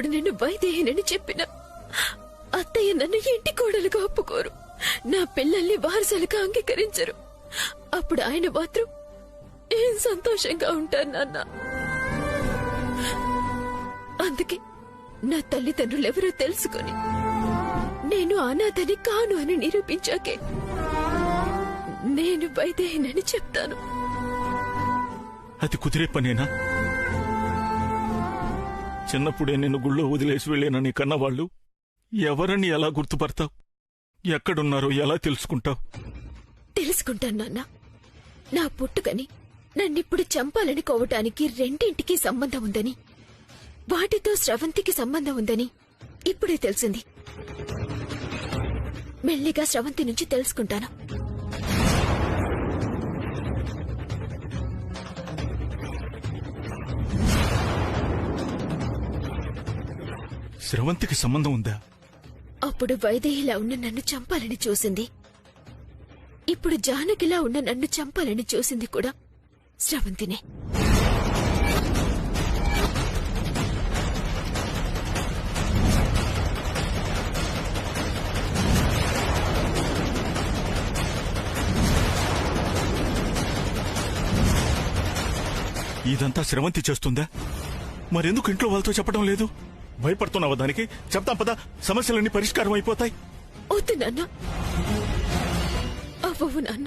అప్పుడు నేను వైదేహినని చెప్పిన అత్తయ్య నన్ను ఇంటి కోడలుగా ఒప్పుకోరు, నా పిల్లల్ని వారసులుగా అంగీకరించరు. అప్పుడు ఆయన మాత్రం ఏం సంతోషంగా ఉంటారు నాన్న. అందుకే నా తల్లిదండ్రులెవరో తెలుసుకొని నేను అనాథని కాను అని నిరూపించాకే నేను వైదేహినని చెప్తాను. అది కుదిరే పనేనా? చిన్నప్పుడే నిన్ను గుళ్ళో వదిలేసి వెళ్లేనని కన్నవాళ్లు ఎవరని ఎలా గుర్తుపడతావు? ఎక్కడున్నారో ఎలా తెలుసుకుంటావు? తెలుసుకుంటాను నాన్న. నా పుట్టుకని నన్నిప్పుడు చంపాలని కోవటానికి రెండింటికి సంబంధం ఉందని, వాటితో స్రవంతికి సంబంధం ఉందని ఇప్పుడే తెలిసింది. మెల్లిగా స్రవంతి నుంచి తెలుసుకుంటాను. స్రవంతికి సంబంధం ఉందా? అప్పుడు వైదేహిలా ఉన్న నన్ను చంపాలని చూసింది. ఇప్పుడు జానకిలా ఉన్న నన్ను చంపాలని చూసింది కూడా స్రవంతినే. ఇదంతా స్రవంతి చేస్తుందా? మరెందుకు ఇంట్లో వాళ్ళతో చెప్పడం లేదు? భయపడుతున్నావా దానికి? చెప్తాం పదా, సమస్యలన్నీ పరిష్కారం అయిపోతాయి. వద్దు నాన్న, అవ్వవు నాన్న.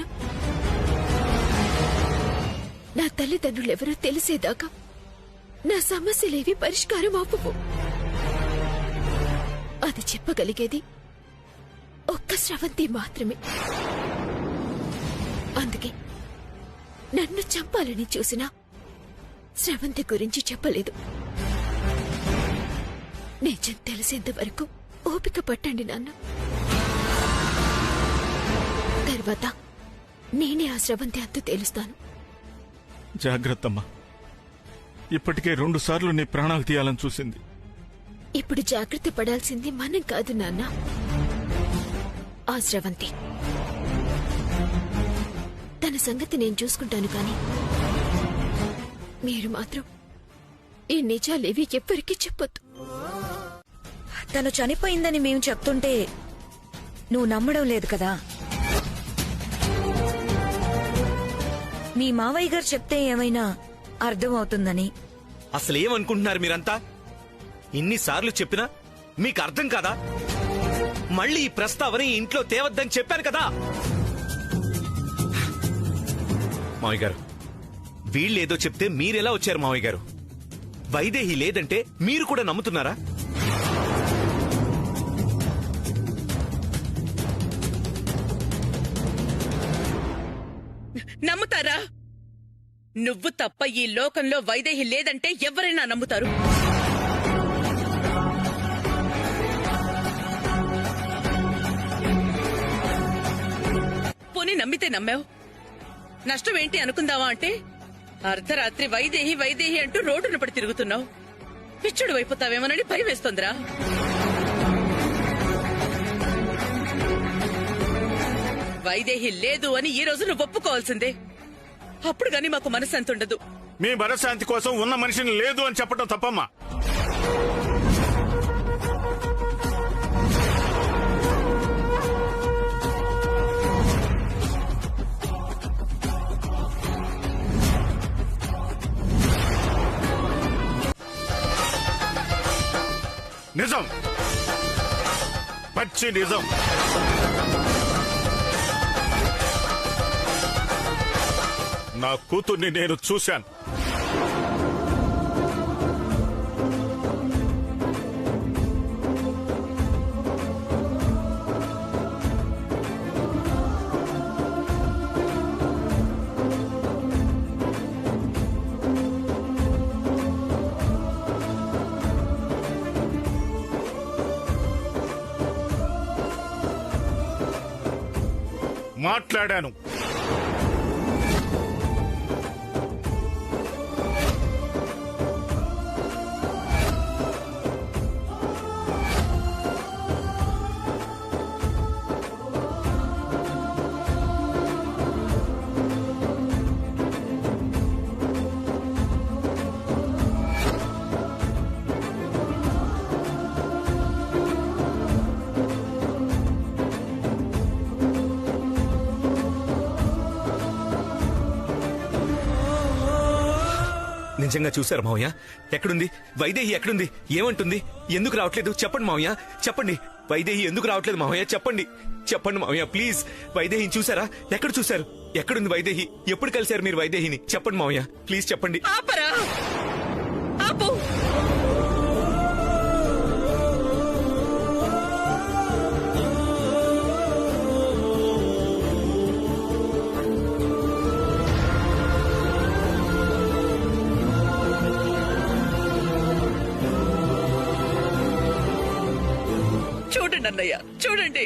నా తల్లిదండ్రులెవరో తెలిసేదాకా నా సమస్యలేవి పరిష్కారం అవ్వవు. అది చెప్పగలిగేది ఒక్క స్రవంతి మాత్రమే. అందుకే నన్ను చంపాలని చూసినా స్రవంతి గురించి చెప్పలేదు. నిజం తెలిసేంత వరకు ఓపిక పట్టండి నాన్న. తర్వాత నేనే ఆ స్రవంతి అంతు తేలుస్తాను. జాగ్రత్తమ్మా, ఇప్పటికే 2 సార్లు నీ ప్రాణాలు తీయాలని చూసింది. ఇప్పుడు జాగ్రత్త పడాల్సింది మనం కాదు నాన్న, ఆ స్రవంతి. తన సంగతి నేను చూసుకుంటాను. కానీ మీరు మాత్రం ఈ నిజాలేవి ఎవ్వరికీ చెప్పొద్దు. తను చనిపోయిందని మేము చెప్తుంటే నువ్వు నమ్మడం లేదు కదా? మీ మావయ్య గారు చెప్తే ఏమైనా అర్థమవుతుందని. అసలేమనుకుంటున్నారు మీరంతా? ఇన్నిసార్లు చెప్పినా మీకు అర్థం కాదా? మళ్ళీ ఈ ప్రస్తావన ఇంట్లో తేవద్దని చెప్పాను కదా. మావయ్య గారు, వీళ్ళేదో చెప్తే మీరెలా వచ్చారు మావయ్య గారు? వైదేహి లేదంటే మీరు కూడా నమ్ముతున్నారా? నమ్ముతారా? నువ్వు తప్ప ఈ లోకంలో వైదేహి లేదంటే ఎవరైనా నమ్ముతారు. పోనీ నమ్మితే నమ్మావు, నష్టం ఏంటి అనుకుందావా అంటే అర్ధరాత్రి వైదేహి వైదేహి అంటూ రోడ్డును పడి తిరుగుతున్నావు. పిచ్చుడు అయిపోతావేమోనని భయం వేస్తోందిరా. వైదేహి లేదు అని ఈ రోజు నువ్వు ఒప్పుకోవాల్సిందే. అప్పుడు గాని మాకు మనశ్శాంతి ఉండదు. మీ మనశ్శాంతి కోసం ఉన్న మనిషిని లేదు అని చెప్పడం తప్పమ్మా. నిజం, పచ్చి నిజం. నా కూతుర్ని నేను చూశాను. మాట్లాడాను. నిజంగా చూశారు మావయ్య? ఎక్కడుంది వైదేహి? ఎక్కడుంది? ఏమంటుంది? ఎందుకు రావట్లేదు? చెప్పండి మావయ్య, చెప్పండి. వైదేహి ఎందుకు రావట్లేదు మావయ్య? చెప్పండి, చెప్పండి మావయ్య ప్లీజ్. వైదేహిని చూసారా? ఎక్కడ చూశారు? ఎక్కడుంది వైదేహి? ఎప్పుడు కలిశారు మీరు వైదేహిని? చెప్పండి మావయ్య ప్లీజ్, చెప్పండి. ఆపరా, ఆపు. చూడండి అన్నయ్య, చూడండి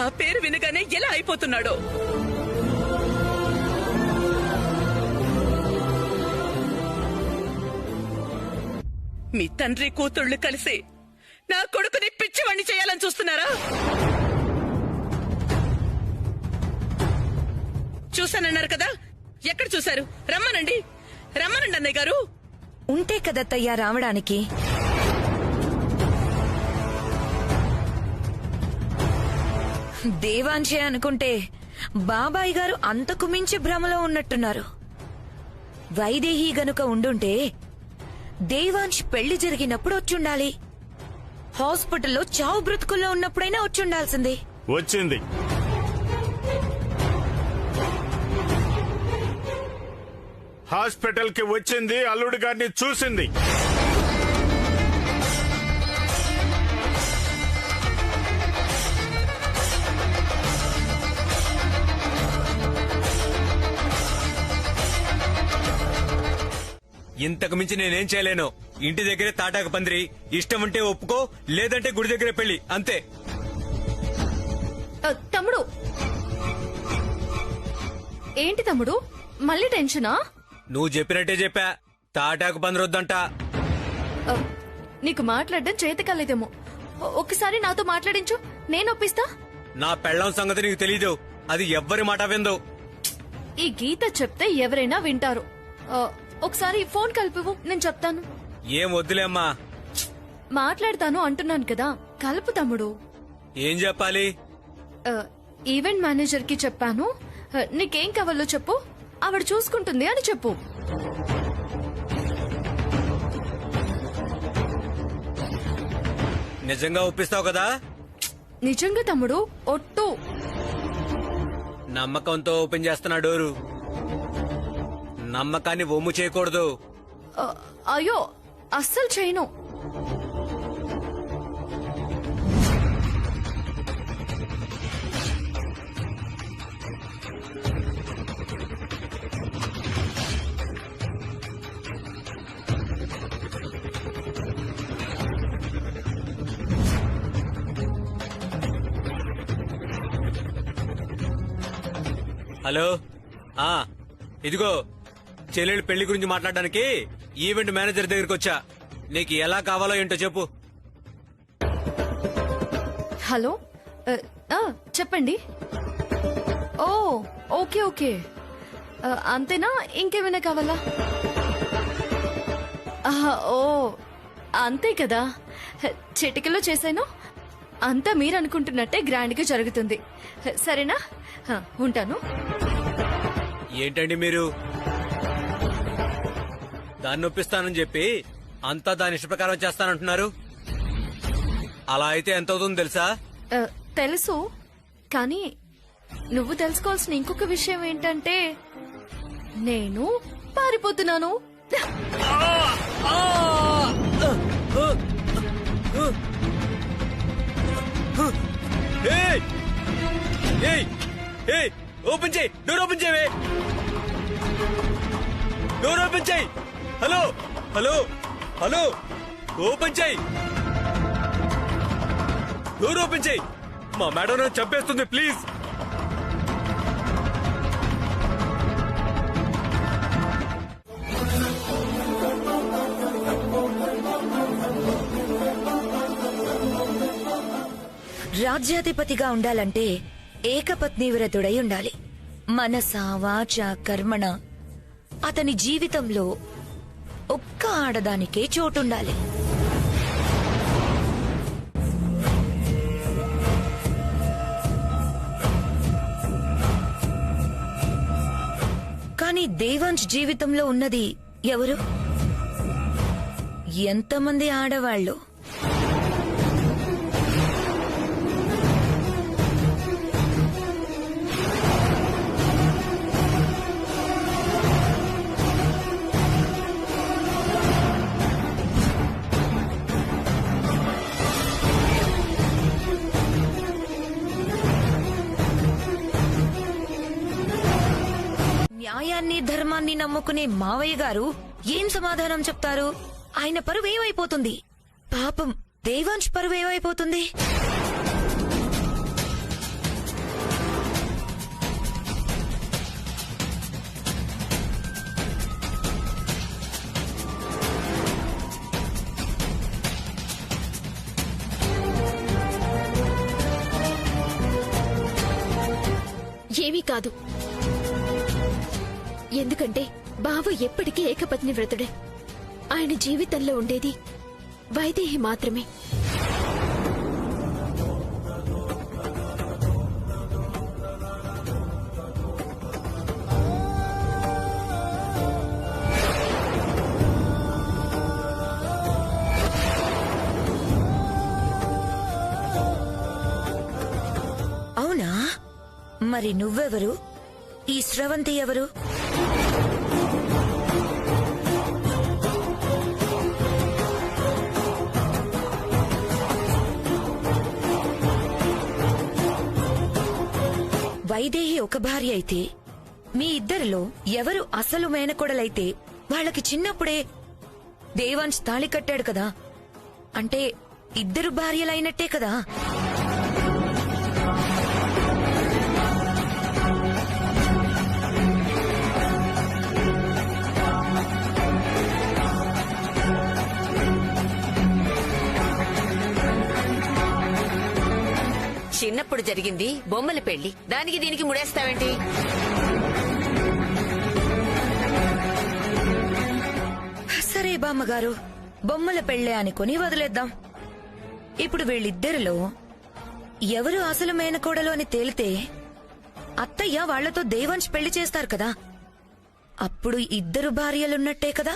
ఆ పేరు వినగానే ఎలా అయిపోతున్నాడో. మీ తండ్రి కూతుళ్లు కలిసి నా కొడుకుని పిచ్చివాణ్ణి చేయాలని చూస్తున్నారా? చూశానన్నారు కదా, ఎక్కడ చూశారు? రమ్మనండి, రమ్మనండి అన్నయ్య గారు. ఉంటే కదత్తయ్యా రావడానికి. దేవాంశే అనుకుంటే బాబాయ్ గారు అంతకు మించి భ్రమలో ఉన్నట్టున్నారు. వైదేహి గనుక ఉండుంటే దేవాంశ్ పెళ్లి జరిగినప్పుడు వచ్చుండాలి. హాస్పిటల్లో చావు బ్రతుకుల్లో ఉన్నప్పుడైనా వచ్చుండాల్సింది. వచ్చింది. హాస్పిటల్ కి వచ్చింది, అల్లుడు గారిని చూసింది. ఇంతకు మించి నేనేం చేయలేను. ఇంటి దగ్గరే తాటాకు పందిరి. ఇష్టం ఉంటే ఒప్పుకో, లేదంటే గుడి దగ్గరే పెళ్లి, అంతే. తమ్ముడు, ఏంటి తమ్ముడు మళ్ళీ టెన్షనా? నువ్వు చెప్పినట్టే చెప్పా, తాటాకు పందిరి వద్దంట. నీకు మాట్లాడడం చేత కాలేదేమో, ఒకసారి నాతో మాట్లాడించు, నేను ఒప్పిస్తా. నా పెళ్ళం సంగతి నీకు తెలీదు, అది ఎవ్వరి మాట విందు. ఈ గీత చెప్తే ఎవరైనా వింటారు. ఒకసారి ఫోన్ కలిపివు, నేను చెప్తాను. ఏం వద్దులేమ్మా. మాట్లాడతాను అంటున్నాను కదా, కలుపు తమ్ముడు. ఏం చెప్పాలి? ఈవెంట్ మేనేజర్ కి చెప్పాను, నీకేం కావాలో చెప్పు, ఆవిడ చూసుకుంటుంది అని చెప్పు. నిజంగా ఒప్పిస్తావు కదా? నిజంగా తమ్ముడు, ఒట్టు. నమ్మకంతో ఓపెన్ చేస్తున్నా డోరు. నమ్మకాన్ని ఒమ్ము చేయకూడదు. అయ్యో, అస్సలు చేయను. హలో, ఇదిగో చెల్లెలు పెళ్లి గురించి మాట్లాడడానికి ఈవెంట్ మేనేజర్ దగ్గరికి వచ్చా. నీకు ఎలా కావాలో ఏంటో చెప్పు. హలో, చెప్పండి. ఓ, ఓకే ఓకే, అంతేనా? ఇంకేమైనా కావాలా? ఓ, అంతే కదా, చిటికలో చేశాను. అంతా మీరు అనుకుంటున్నట్టే గ్రాండ్ గా జరుగుతుంది. సరేనా? ఉంటాను. ఏంటండి మీరు? దాన్ని ఒప్పిస్తానని చెప్పి అంతా దాని ఇష్ట ప్రకారం చేస్తానంటున్నారు. అలా అయితే ఎంత అవుతుందో తెలుసా? తెలుసు, కానీ నువ్వు తెలుసుకోవాల్సిన ఇంకొక విషయం ఏంటంటే నేను పారిపోతున్నాను. ఓపెన్ చేయి, డోర్ ఓపెన్ చేయవే, డోర్ ఓపెన్ చేయి. హలో హలో హలో, ఓపెన్ చేయి, డోర్ ఓపెన్ చేయి. మా మేడం నన్ను చంపేస్తుంది, ప్లీజ్. రాజ్యాధిపతిగా ఉండాలంటే ఏకపత్ని వ్రతుడై ఉండాలి. మనస వాచ కర్మణ అతని జీవితంలో ఒక్క ఆడదానికే చోటుండాలి. కానీ దేవాంశ్ జీవితంలో ఉన్నది ఎవరు? ఎంతమంది ఆడవాళ్ళు న్యాయాన్ని ధర్మాన్ని నమ్ముకునే మావయ్య గారు ఏం సమాధానం చెప్తారు? ఆయన పరువు ఏమైపోతుంది? పాపం దేవాంశ్ పరువు ఏమైపోతుంది? ఏమీ కాదు. ఎందుకంటే బావ ఎప్పటికీ ఏకపత్ని వ్రతుడే. ఆయన జీవితంలో ఉండేది వైదేహి మాత్రమే. అవునా? మరి నువ్వెవరు? ఈ స్రవంతి ఎవరు? వైదేహి ఒక భార్య అయితే మీ ఇద్దరిలో ఎవరు అసలు మేనకోడలైతే వాళ్ళకి చిన్నప్పుడే దేవాంశ్ తాళి కట్టాడు కదా, అంటే ఇద్దరు భార్యలైనట్టే కదా? చిన్నప్పుడు జరిగింది బొమ్మల పెళ్లి, దానికి దీనికి ముడేస్తావేంటి? సరే బామ్మగారు, బొమ్మల పెళ్లే అనుకుని వదిలేద్దాం. ఇప్పుడు వీళ్ళిద్దరిలో ఎవరు అసలు మేనకోడలు అని తేలితే అత్తయ్య వాళ్లతో దేవాంశ్ పెళ్లి చేస్తారు కదా, అప్పుడు ఇద్దరు భార్యలున్నట్టే కదా?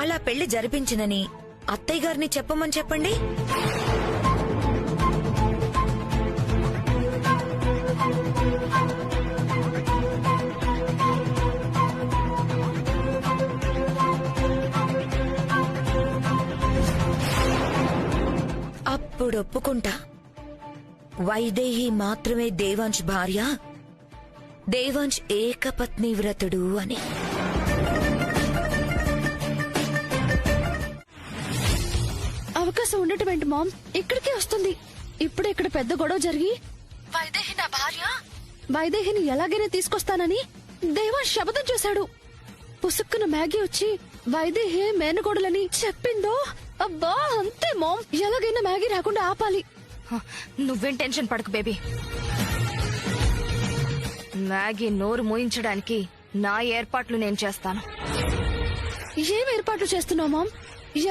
అలా పెళ్లి జరిపించినని అత్తయ్య గారిని చెప్పమని చెప్పండి. అప్పుడు ఒప్పుకుంటా, వైదేహి మాత్రమే దేవాంశ్ భార్య, దేవాంశ్ ఏకపత్ని వ్రతుడు అని. అవకాశం ఉండటమేంటి మామ్? ఇక్కడికే వస్తుంది. ఇప్పుడు ఇక్కడ పెద్ద గొడవ జరిగి వైదేహి నా భార్య, వైదేహిని ఎలాగైనా తీసుకొస్తానని దేవాంశ్ శపథం చేశాడు. పుసుక్కున మ్యాగీ వచ్చి వైదేహి మేనగోడలని చెప్పిందో, అబ్బా అంతే మామ్. ఎలాగైనా మ్యాగీ రాకుండా ఆపాలి. నువ్వేం టెన్షన్ పడకు బేబీ. మ్యాగీ నోరు మూయించడానికి నా ఏర్పాట్లు నేను చేస్తాను. ఏం ఏర్పాట్లు చేస్తున్నావు మామ్?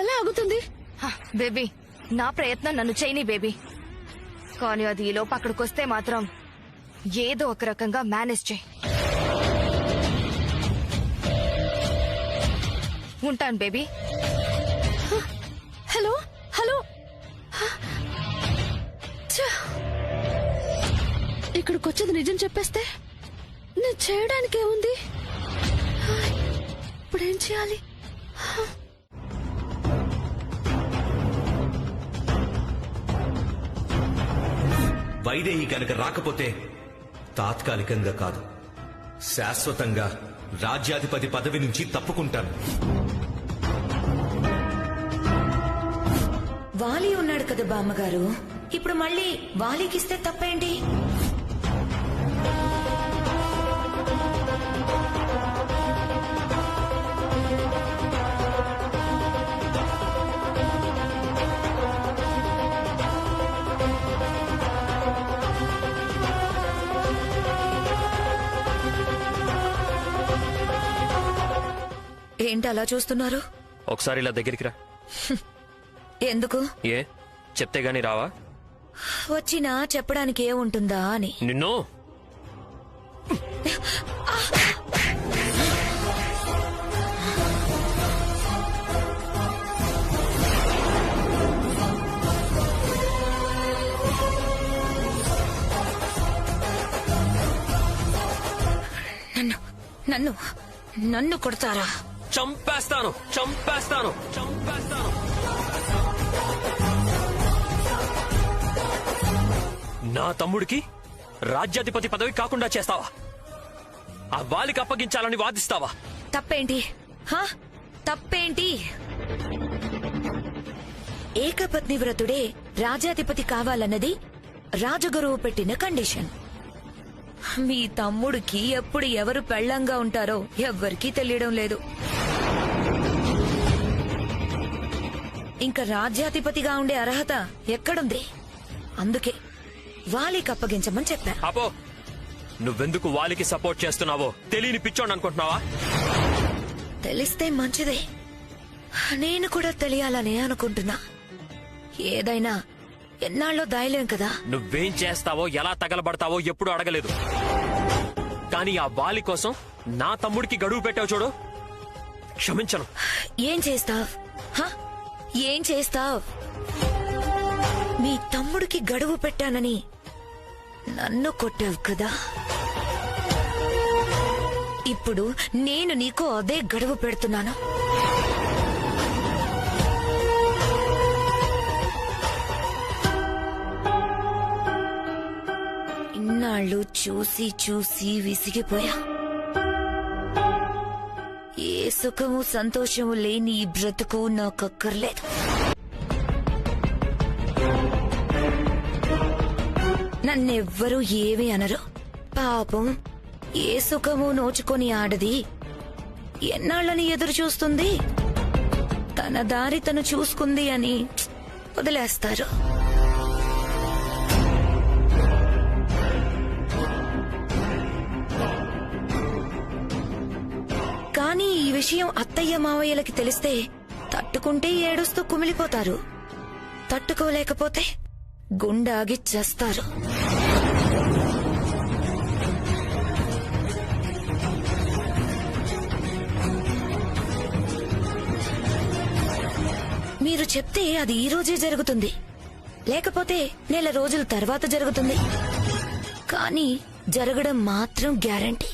ఎలా ఆగుతుంది? బేబీ, నా ప్రయత్నం నన్ను చేయని బేబీ. కానీ అది ఈలోపు అక్కడికొస్తే మాత్రం ఏదో ఒక రకంగా మేనేజ్ చేయి. ఉంటాను బేబీ. హలో హలో, ఇక్కడికొచ్చేది నిజం చెప్పేస్తే నేను చేయడానికి ఏముంది? ఇప్పుడేం చేయాలి? వైదేహి కనుక రాకపోతే తాత్కాలికంగా కాదు, శాశ్వతంగా రాజ్యాధిపతి పదవి నుంచి తప్పుకుంటాను. వాలి ఉన్నాడు కదా బామ్మగారు, ఇప్పుడు మళ్ళీ వాలికిస్తే తప్పేంటి? ఏంటి అలా చూస్తున్నారు? ఒకసారి ఇలా దగ్గరికి రా. ఎందుకు? ఏ చెప్తే గాని రావా? వచ్చినా చెప్పడానికి ఏముంటుందా అని. నిన్ను నన్ను నన్ను నన్ను కొడతారా? చంపేస్తాను చంపేస్తాను చంపేస్తాను. నా తమ్ముడికి రాజ్యాధిపతి పదవి కాకుండా చేస్తావా? ఆ వాలికి అప్పగించాలని వాదిస్తావా? తప్పేంటి? హా? తప్పేంటి? ఏకపత్ని వ్రతుడే రాజ్యాధిపతి కావాలన్నది రాజగురువు పెట్టిన కండిషన్. మీ తమ్ముడికి ఎప్పుడు ఎవరు పెళ్లంగా ఉంటారో ఎవ్వరికీ తెలియడం లేదు. ఇంకా రాజ్యాధిపతిగా ఉండే అర్హత ఎక్కడుంది? అందుకే వాలికి అప్పగించమని చెప్పా. అపో, నువ్వెందుకు వాలికి సపోర్ట్ చేస్తున్నావో తెలియని పిచ్చోండి అనుకుంటున్నావా? తెలిస్తే మంచిదే. నేను కూడా తెలియాలనే అనుకుంటున్నా. ఏదైనా ఎన్నాళ్ళో దాయలేం కదా. నువ్వేం చేస్తావో ఎలా తగలబడతావో ఎప్పుడు అడగలేదు. కానీ ఆ వాలి కోసం నా తమ్ముడికి గడువు పెట్టావు చూడు, క్షమించను. ఏం చేస్తావ్? ఏం చేస్తావ్? మీ తమ్ముడికి గడువు పెట్టానని నన్ను కొట్టావు కదా. ఇప్పుడు నేను నీకు అదే గడువు పెడుతున్నాను. ఇన్నాళ్ళు చూసి చూసి విసిగిపోయా. ఏ సుఖము సంతోషము లేని ఈ బ్రతుకు నాకక్కర్లేదు. నన్నెవ్వరూ ఏమీ అనరు. పాపం ఏ సుఖము నోచుకొని ఆడది ఎన్నాళ్ళని ఎదురు చూస్తుంది. తన దారి తను చూసుకుంది అని వదిలేస్తారు. కానీ ఈ విషయం అత్తయ్య మావయ్యలకి తెలిస్తే తట్టుకుంటే ఏడుస్తూ కుమిలిపోతారు. తట్టుకోలేకపోతే గుండాగి చేస్తారు. మీరు చెప్తే అది ఈ రోజే జరుగుతుంది, లేకపోతే నెల రోజుల తర్వాత జరుగుతుంది. కానీ జరగడం మాత్రం గ్యారంటీ.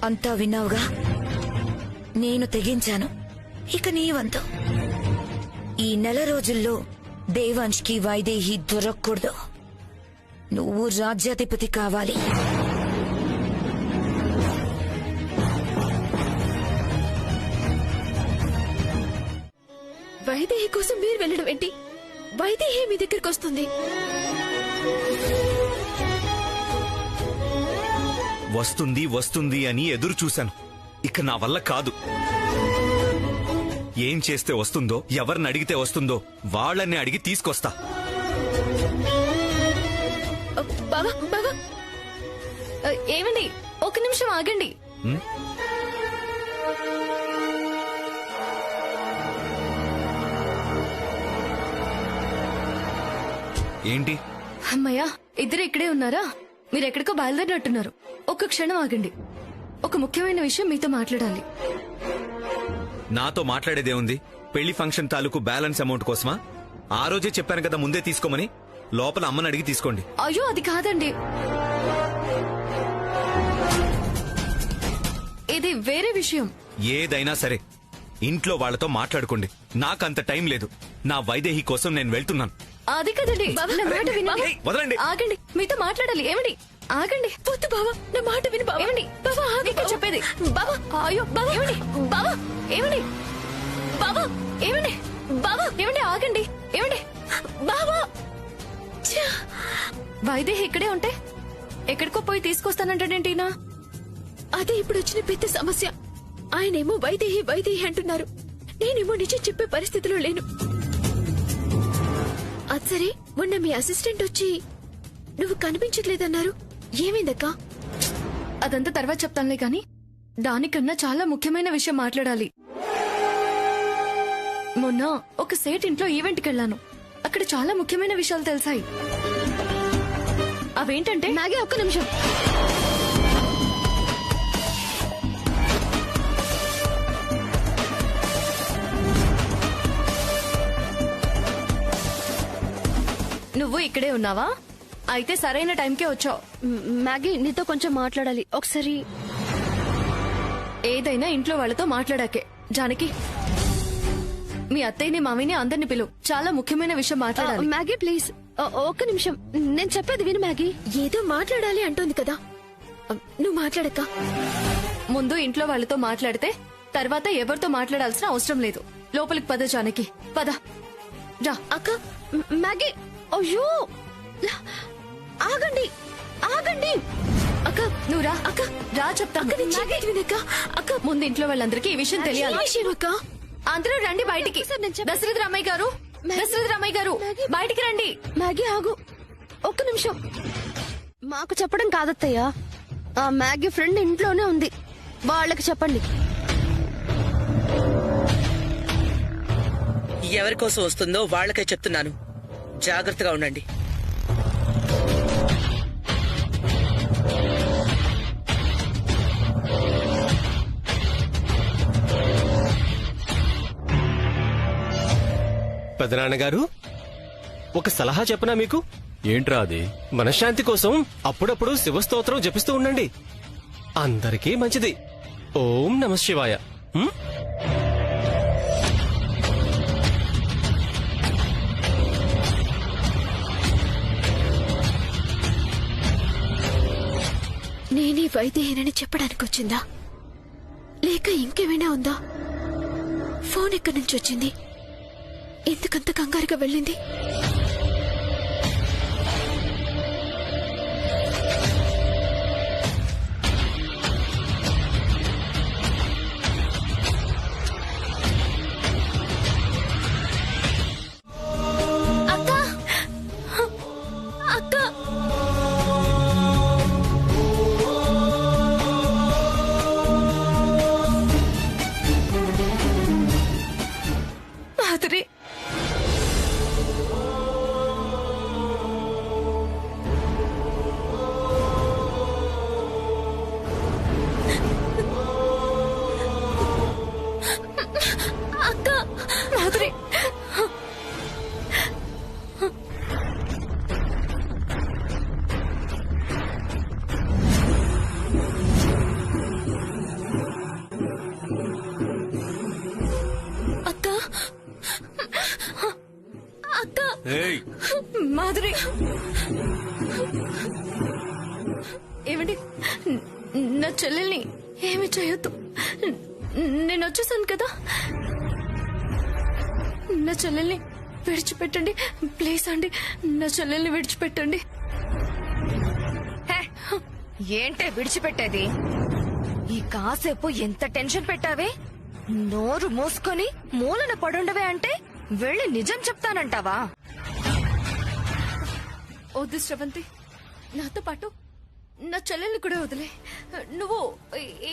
అంతా విన్నావుగా. నేను తెగించాను, ఇక నీ వంతు. ఈ నెల రోజుల్లో దేవాంష్కి వైదేహి దొరకకూడదు. నువ్వు రాజ్యాధిపతి కావాలి. వైదేహి కోసం మీరు వెళ్ళడం ఏంటి? వైదేహి మీ దగ్గరికి వస్తుంది. వస్తుంది వస్తుంది అని ఎదురు చూశాను. ఇక నా వల్ల కాదు. ఏం చేస్తే వస్తుందో, ఎవరిని అడిగితే వస్తుందో వాళ్ళని అడిగి తీసుకొస్తా. బావా బావా, ఏమండి, ఒక నిమిషం ఆగండి. ఏంటి? అమ్మయ్యా, ఇద్దరు ఇక్కడే ఉన్నారా? మీరెక్కడికో బయలుదేరినట్టున్నారు. ఒక్క క్షణం ఆగండి. ఒక ముఖ్యమైన విషయం మీతో మాట్లాడాలి. నాతో మాట్లాడేదే ఉంది? పెళ్లి ఫంక్షన్ తాలూకు బ్యాలెన్స్ అమౌంట్ కోసమా? ఆ రోజే చెప్పాను కదా ముందే తీసుకోమని. లోపల అమ్మని అడిగి తీసుకోండి. అయ్యో, అది కాదండి. ఇది వేరే విషయం. ఏదైనా సరే ఇంట్లో వాళ్లతో మాట్లాడుకోండి. నాకంత టైం లేదు. నా వైదేహి కోసం నేను వెళ్తున్నాను. అది కదండి. నా మాట వినండి. వదలండి. ఆగండి, మీతో మాట్లాడాలి. ఏమండి, ఆగండి. వద్దు బావా, నా మాట విని బావా. ఏమండి, బావా ఆగు. ఇక్కడ చెప్పేది. బావా, అయ్యో బావా, ఏమండి, బావా, ఏమండి, బావా, ఏమండి, బావా, ఏమండి, ఆగండి, ఏమండి, బావా. ఛ! వైదేహి ఇక్కడే ఉంటే ఎక్కడికో పోయి తీసుకొస్తానంటాడేంటినా? అదే ఇప్పుడు వచ్చిన పెద్ద సమస్య. ఆయనేమో వైదేహి వైదేహి అంటున్నారు. నేనేమో నిజం చెప్పే పరిస్థితిలో లేను. సరే మొన్న మీ అసిస్టెంట్ వచ్చి నువ్వు కనిపించట్లేదన్నారు, ఏమైందక్కా? అదంతా తర్వాత చెప్తానులే కాని దానికన్నా చాలా ముఖ్యమైన విషయం మాట్లాడాలి. మొన్న ఒక సేట్ ఇంట్లో ఈవెంట్కి వెళ్ళాను. అక్కడ చాలా ముఖ్యమైన విషయాలు తెలిసాయి. అవేంటంటే మ్యాగీ ఒక్క నిమిషం. నువ్వు ఇక్కడే ఉన్నావా? అయితే సరైన టైంకే వచ్చావు. మ్యాగీ నీతో కొంచెం మాట్లాడాలి ఒకసారి. ఏదైనా ఇంట్లో వాళ్ళతో మాట్లాడాకే. జానకి, మీ అత్తయ్యని మామిని అందరిని పిలువు. చాలా ముఖ్యమైన విషయం మాట్లాడాలి. మ్యాగీ ప్లీజ్ ఒక్క నిమిషం, నేను చెప్పేది విను. మ్యాగీ ఏదో మాట్లాడాలి అంటోంది కదా, నువ్వు మాట్లాడక్క. ముందు ఇంట్లో వాళ్ళతో మాట్లాడితే తర్వాత ఎవరితో మాట్లాడాల్సిన అవసరం లేదు. లోపలికి పద జానకి, పద. రా. అక్క మ్యాగీ, అయ్యో ఆగండి ఆగండి. అక్క నువ్వు రా. అక్క రా చెప్తాను. అక్క ముందు ఇంట్లో వాళ్ళందరికీ ఈ విషయం తెలియాలి. అక్క అందరూ రండి బయటికి. దశరథ రామయ్య గారు, దశరథ రామయ్య గారు బయటికి రండి. మ్యాగీ ఆగు ఒక్క నిమిషం. మాకు చెప్పడం కాదత్తయ్యా, ఆ మ్యాగీ ఫ్రెండ్ ఇంట్లోనే ఉంది, వాళ్ళకి చెప్పండి. ఎవరి కోసం వస్తుందో వాళ్ళకే చెప్తున్నాను, జాగ్రత్తగా ఉండండి. పెదనాన్నగారు, ఒక సలహా చెప్పనా మీకు? ఏంట్రా అది? మనశ్శాంతి కోసం అప్పుడప్పుడు శివస్తోత్రం జపిస్తూ ఉండండి. అందరికీ మంచిది. ఓం నమః శివాయ. నేనే వైదేహినని చెప్పడానికి వచ్చిందా, లేక ఇంకేమైనా ఉందా? ఫోన్ ఎక్కడి నుంచి వచ్చింది? ఎందుకంత కంగారుగా వెళ్ళింది? అక్క అక్క మాధురి, అక్క మాధురి, అక్క అక్క మాధురి. ఏమండి, నా చెల్లెల్ని ఏమి చేయొద్దు. నేను వచ్చేసాను కదా, నా చెల్లెల్ని విడిచిపెట్టండి ప్లీజ్ అండి. నా చెల్లెల్ని విడిచిపెట్టండి. హే, ఏంటే విడిచిపెట్టేది? ఈ కాసేపు ఎంత టెన్షన్ పెట్టావే? నోరు మూసుకొని మూలన పడుండవే అంటే వెళ్ళి నిజం చెప్తానంటావా? వద్దు శ్రవంతి, నాతో పాటు నా చెల్లెల్ని కూడా వదిలే. నువ్వు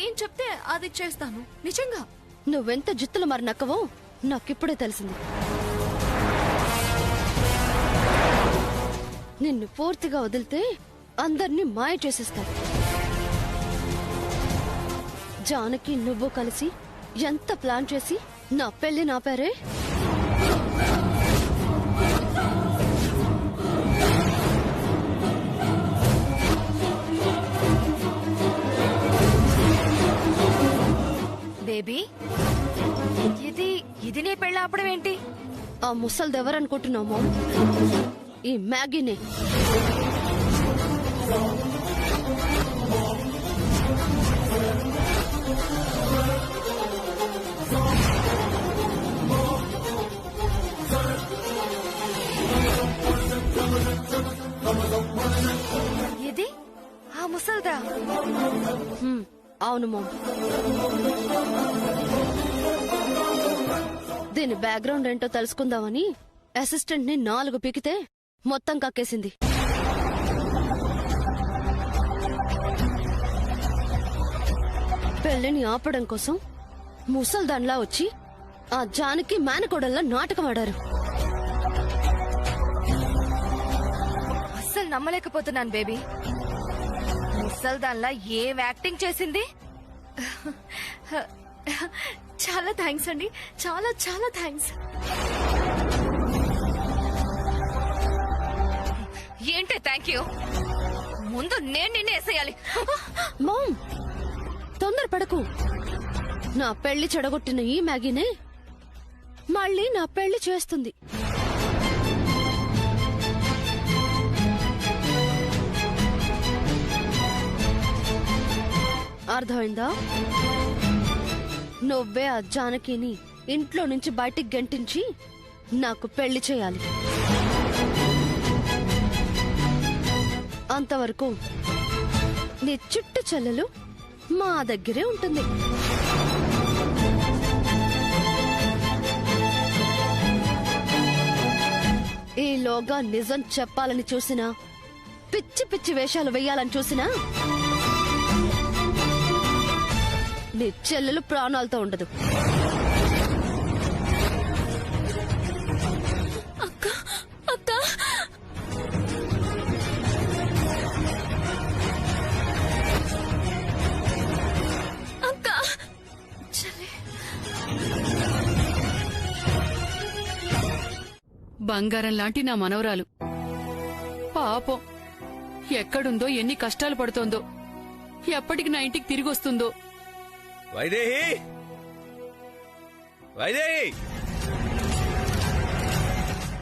ఏం చెప్తే అది చేస్తాను. నిజంగా నువ్వెంత జిత్తులు మరి నక్కవో నాకిప్పుడే తెలిసింది. నిన్ను పూర్తిగా వదిలితే అందర్నీ మాయ చేసేస్తావు. జానకి నువ్వు కలిసి ఎంత ప్లాన్ చేసి నా పెళ్లి నాపారే. బేబీ, ఇది నీ పెళ్ళి ఆపడం ఏంటి? ఆ ముసల్దెవరనుకుంటున్నామో ఈ మ్యాగీనే. ఇది ఆ ముసల్దా? అవును మామ్. దీని బ్యాక్గ్రౌండ్ ఏంటో తెలుసుకుందామని అసిస్టెంట్ ని 4 పీకితే మొత్తం కక్కేసింది. పెళ్లిని ఆపడం కోసం ముసల్దాన్లా వచ్చి ఆ జానకి మేనకోడల్లా నాటకం ఆడారు. అస్సలు నమ్మలేకపోతున్నాను బేబీ. ముసల్దాన్లా ఏం యాక్టింగ్ చేసింది. చాలా థ్యాంక్స్ అండి, చాలా చాలా థ్యాంక్స్. ఏంటి థ్యాంక్ యూ? ముందు నేను నిన్ను వేసేయాలి. మామ్, తొందరపడకు. నా పెళ్లి చెడగొట్టిన ఈ మ్యాగీనే మళ్ళీ నా పెళ్లి చేస్తుంది. అర్థమైందా? నువ్వే ఆ జానకిని ఇంట్లో నుంచి బయటికి గెంటించి నాకు పెళ్లి చేయాలి. అంతవరకు నీ చుట్టు చెల్లెలు మా దగ్గరే ఉంటుంది. ఈలోగా నిజం చెప్పాలని చూసినా, పిచ్చి పిచ్చి వేషాలు వెయ్యాలని చూసినా నీ చెల్లెలు ప్రాణాలతో ఉండదు. అక్క అక్క అక్క బంగారం లాంటి నా మనవరాలు పాపం ఎక్కడుందో, ఎన్ని కష్టాలు పడుతోందో, ఎప్పటికి నా ఇంటికి తిరిగి వస్తుందో. వైదేహి, వైదేహి,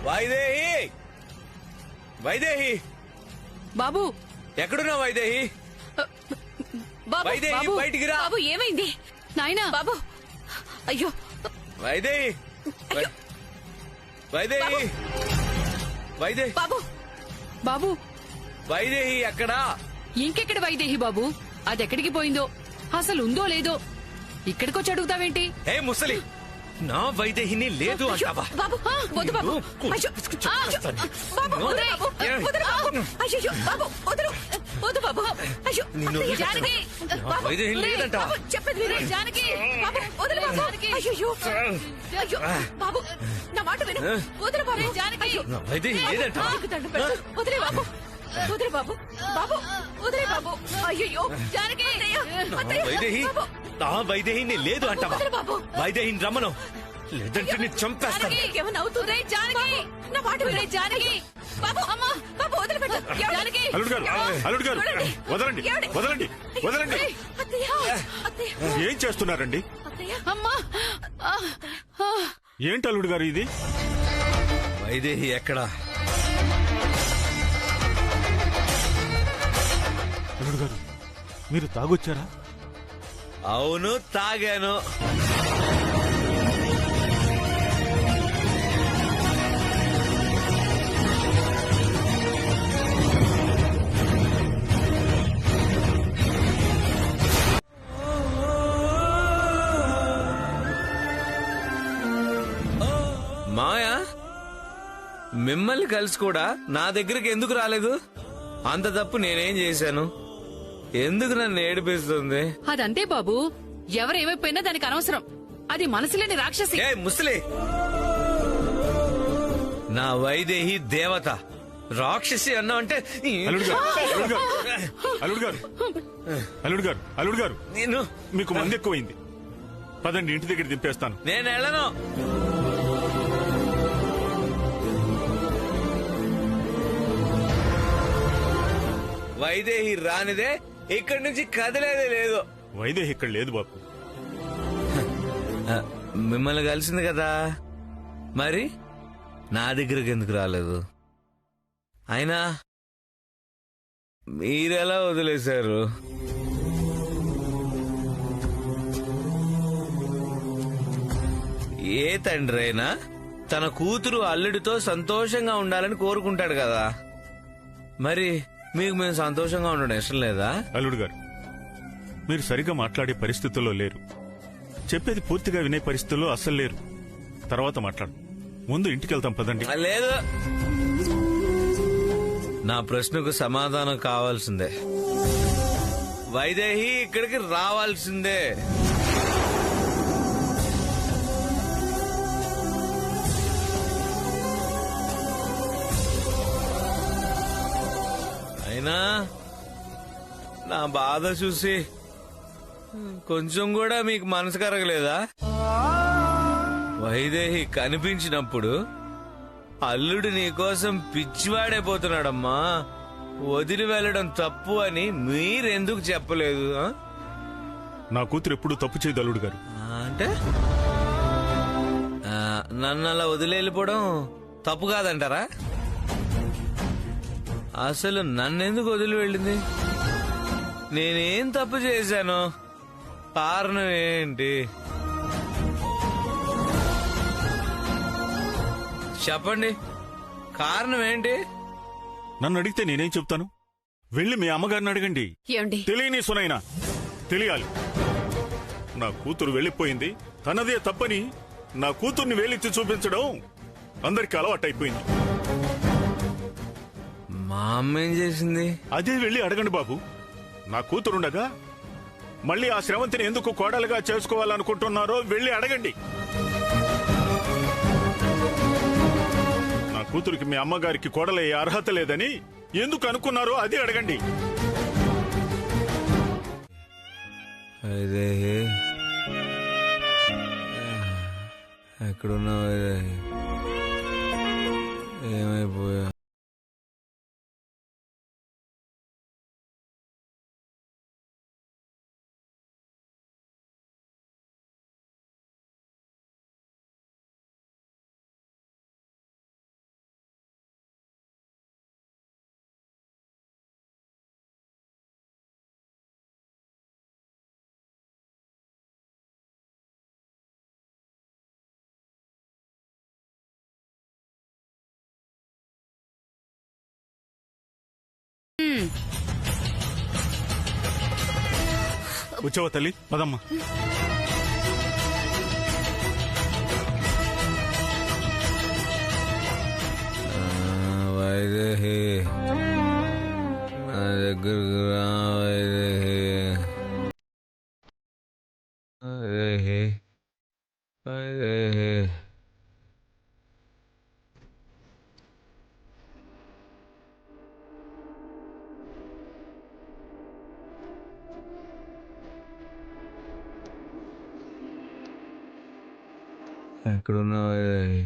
వైదేహి, వైదేహి, బాబు ఎక్కడున్నావు వైదేహి? వైదేహి బయటికి రా. బాబు ఏమైంది? నాయనా బాబు అయ్యో. వైదేహి, వైదేహి, వైదేహి, బాబు బాబు వైదేహి ఎక్కడా? ఇంకెక్కడ వైదేహి బాబు? అదెక్కడికి పోయిందో, అసలు ఉందో లేదో ఇక్కడికొచ్చి అడుగుతావేంటి? ఏ ముసలి, నా వైదేహిని లేదు అంటావా? బాబు వద్దు బాబు. అయ్యో బాబు వదిలే బాబు. వదిలే బాబు. అయ్యో బాబు వదులు. వద్దు బాబు. అయ్యో జానకి, బాబు వైదేహిని లేదంటావా? బాబు చెప్పేది విను. జానకి బాబు వదిలే బాబు. అయ్యో అయ్యో బాబు నా మాట విను. వదిలే బాబు. జానకి నా వైదేహి లేదంటావా? వదిలే బాబు. వదిలే బాబు. బాబు వదిలే బాబు. అయ్యో జానకి వైదేహి, నా వైదేహిని లేదు అంటావా? బాబు వైదేహిని రమ్మను, లేదంటే నీ చంపేస్తాను. ఏమన్నా అవుతుంది? జానకి నా మాట వినే. జానకి బాబు అమ్మ బాబు వదిలిపెట్టు. జానకి అల్లుడు గారు, అల్లుడు గారు, వదలండి, వదలండి, వదలండి. ఏం చేస్తున్నారండి? అమ్మా ఏంటి అల్లుడు గారు ఇది? వైదేహి ఎక్కడా? అల్లుడు గారు, మీరు తాగొచ్చారా? అవును తాగాను. మాయా, మిమ్మల్ని కలిసి కూడా నా దగ్గరికి ఎందుకు రాలేదు? అంత తప్పు నేనేం చేశాను? ఎందుకు నన్ను ఏడిపిస్తుంది? అదంతే బాబు, ఎవరేమైపోయినా దానికి అనవసరం. అది మనసులేని రాక్షసి. ఏ ముసలి, నా వైదేహి దేవత, రాక్షసి అన్నా అంటే అల్లుడు గారు, అల్లుడు గారు, అల్లుడు గారు, అల్లుడు గారు, అల్లుడు గారు, నేను మీకు మంది ఎక్కువైంది. పదండి, ఇంటి దగ్గర దింపేస్తాను. నేను వెళ్ళను. వైదేహి రానిదే ఇక్కడి నుంచి కదిలేదే లేదు. వైదేహి ఇక్కడ లేదు బాబు. మిమ్మల్ని కలిసింది కదా, మరి నా దగ్గరకు ఎందుకు రాలేదు? అయినా మీరెలా వదిలేశారు? ఏ తండ్రి అయినా తన కూతురు అల్లుడితో సంతోషంగా ఉండాలని కోరుకుంటాడు కదా, మరి మీకు మేము సంతోషంగా ఉండడం ఇష్టం లేదా? అల్లుడు గారు, మీరు సరిగ్గా మాట్లాడే పరిస్థితుల్లో లేరు. చెప్పేది పూర్తిగా వినే పరిస్థితుల్లో అస్సలు లేరు. తర్వాత మాట్లాడు. ముందు ఇంటికి వెళ్తాం పదండి. లేదు, నా ప్రశ్నకు సమాధానం కావాల్సిందే. వైదేహి ఇక్కడికి రావాల్సిందే. అయినా నా బాధ చూసి కొంచెం కూడా మీకు మనసు కరగలేదా? వైదేహి కనిపించినప్పుడు అల్లుడు నీకోసం పిచ్చివాడైపోతున్నాడమ్మా, వదిలి వెళ్ళడం తప్పు అని మీరెందుకు చెప్పలేదు? నా కూతురు ఎప్పుడు తప్పు చేయదు అల్లుడు గారు. అంటే నన్ను అలా వదిలి వెళ్ళిపోవడం తప్పు కాదంటారా? అసలు నన్నెందుకు వదిలి వెళ్ళింది? నేనేం తప్పు చేశాను? కారణం ఏంటి చెప్పండి, కారణం ఏంటి? నన్ను అడిగితే నేనేం చెప్తాను? వెళ్ళి మీ అమ్మగారిని అడగండి. ఏమండి? తెలియని సునైనా తెలియాలి. నా కూతురు వెళ్ళిపోయింది, తనదే తప్పని నా కూతుర్ని వేలెత్తి చూపించడం అందరికి అలవాటైపోయింది. మా అమ్మ ఏం చేసింది? అదే వెళ్ళి అడగండి బాబు. నా కూతురుండగా మళ్ళీ ఆ శ్రవంతిని ఎందుకు కోడలుగా చేసుకోవాలనుకుంటున్నారో వెళ్ళి అడగండి. నా కూతురికి మీ అమ్మగారికి కోడలయ్యే అర్హత లేదని ఎందుకు అనుకున్నారో అది అడగండి. వైదేహి ఎక్కడున్నావు? వైదేహి ఏమైపోయా? వచ్చావా తల్లి? పదమ్మా. వైదేహి నా దగ్గరకు రా. వైదేహి వైదేహి ఎక్కడున్నావు? వైదేహి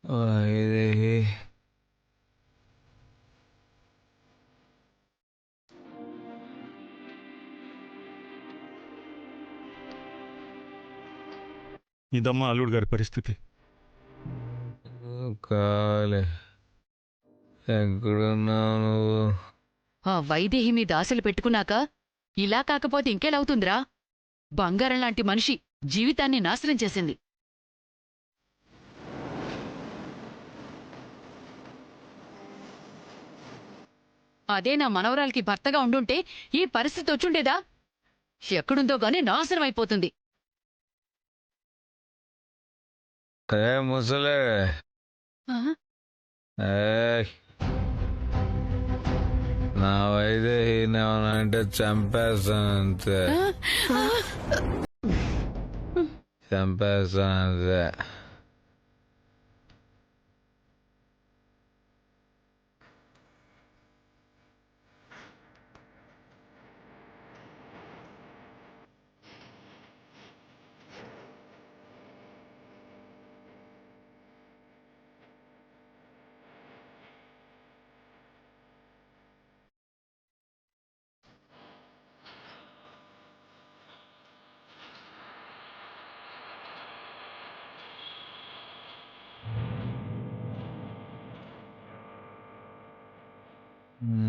వైదేహి ఇదమ్మా అల్లుడు గారి పరిస్థితి. కాలే, ఎక్కడున్నావు నువ్వు? ఆ వైదేహి మీద ఆశలు పెట్టుకున్నాక ఇలా కాకపోతే ఇంకేలవుతుందిరా? బంగారం లాంటి మనిషి జీవితాన్ని నాశనం చేసింది. అదే నా మనవరాలకి భర్తగా ఉండుంటే ఈ పరిస్థితి వచ్చుండేదా? ఎక్కడుందో గాని నాశనం అయిపోతుంది. ముసలే నా వైదేహి అంటే చంపేస్తానంతే, చంపేస్తానంతే.